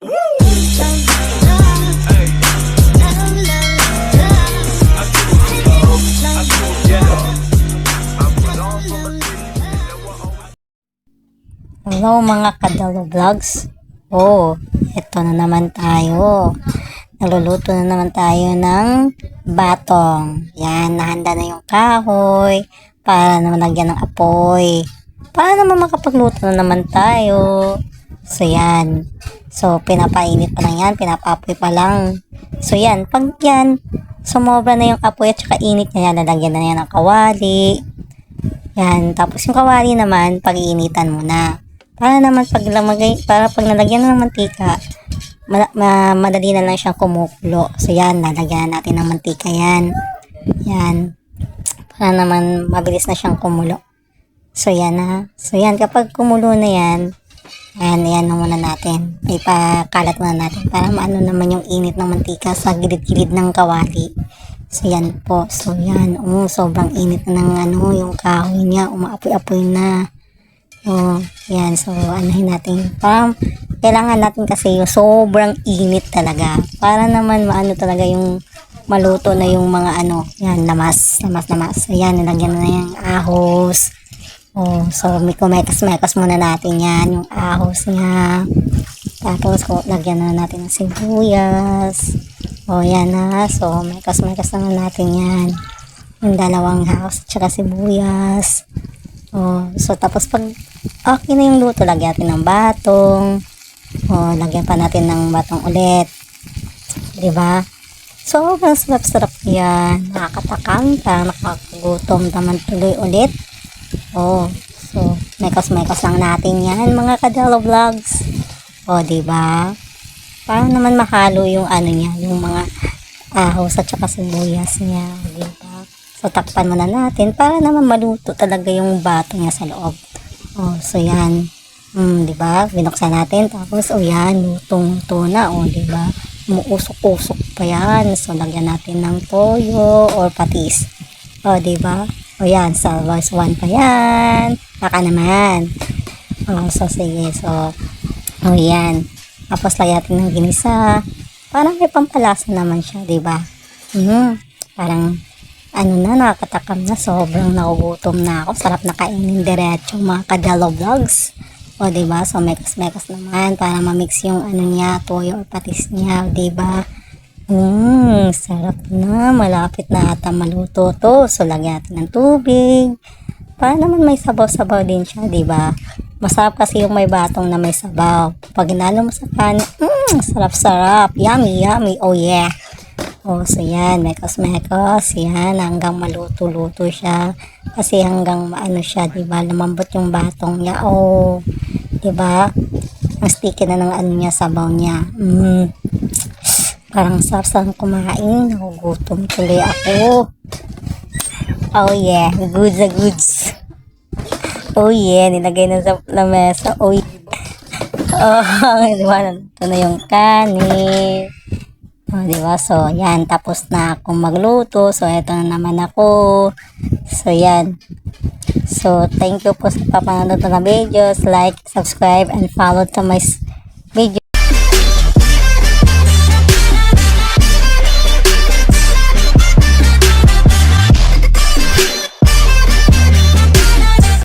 Hello mga Kadalo Vlogs. Ito na naman tayo. Nagluluto na naman tayo ng batong. Yan, nahanda na yung kahoy para naman lagyan ng apoy. Para naman makapagluto na naman tayo. So yan. So pinapainit pa lang yan, pinapapoy pa lang. So yan, pag yan, sumobra na yung apoy at saka init na yan, lalagyan na yan ng kawali. Yan, tapos yung kawali naman, pag-iinitan mo na. Para naman pag nalagyan ng mantika, madali na lang siyang kumukulo. So yan, lalagyan natin ng mantika yan. Yan. Para naman mabilis na siyang kumulo. So yan na. So yan, kapag kumulo na yan, ayan na muna natin. Ipakalat muna natin para maano naman yung init ng mantika sa gilid-gilid ng kawali. So yan po. So yan, sobrang init na ng yung kahoy niya, umaapoy-apoy na. Yan. So, anahin natin. Kailangan natin kasi yung sobrang init talaga. Para naman maano talaga yung maluto na yung mga yan, lamas. Ayan, nilagyan na yung ahos. So, kumekas muna natin yan, yung ahos niya. Tapos, lagyan na natin ng sibuyas. Yan na. So, mekas na natin yan. Yung dalawang ahos at saka sibuyas. So tapos pag okay na yung luto, lagyan natin ng batong. Lagyan pa natin ng batong ulit. Diba? So, sarap yan. Nakakatakam, parang nakakagutom naman tuloy ulit. So, mekas lang natin yan, mga Kadalo Vlogs. Diba? Para naman mahalo yung niya, yung mga ahos at saka sibuyas niya. Diba? So, takpan muna natin para naman maluto talaga yung bato niya sa loob. So yan. Diba? Binuksan natin. Tapos, yan, lutong-luto na. Diba? Umuusok-usok pa yan. So, lagyan natin ng toyo or patis. Diba? Yan, sa verse 1 pa yan. Baka naman. So, sige. So, yan. Tapos, lagyan natin ng ginisa. Parang may pampalasa naman siya, diba? Parang, nakakatakam na, sobrang nagugutom na ako. Sarap na kainin diretso, mga Kadalo Vlogs. Diba? So, mekas naman para mamix yung niya, toyo or patis niya, diba? Sarap na, malapit na ata maluto to. So, lagyan natin ng tubig. Para naman may sabaw-sabaw din siya, diba? Masarap kasi yung may batong na may sabaw. Pag inalo mo sa kanin, sarap-sarap. Yummy. Oh yeah. So yan, mekas. Yan, hanggang maluto-luto siya. Kasi hanggang siya, diba? Lumambot yung batong niya. Diba? Ang sticky na ng niya, sabaw niya. Parang sarap kumain. Nagugutom tuloy ako. Oh yeah, goods. Oh yeah, nilagay na sa lamesa. Diba? Ito na yung kanin. Diba? So, yan. Tapos na akong magluto. So, ito na naman ako. So, yan. So, thank you po sa papanood ng videos. Like, subscribe, and follow to my video.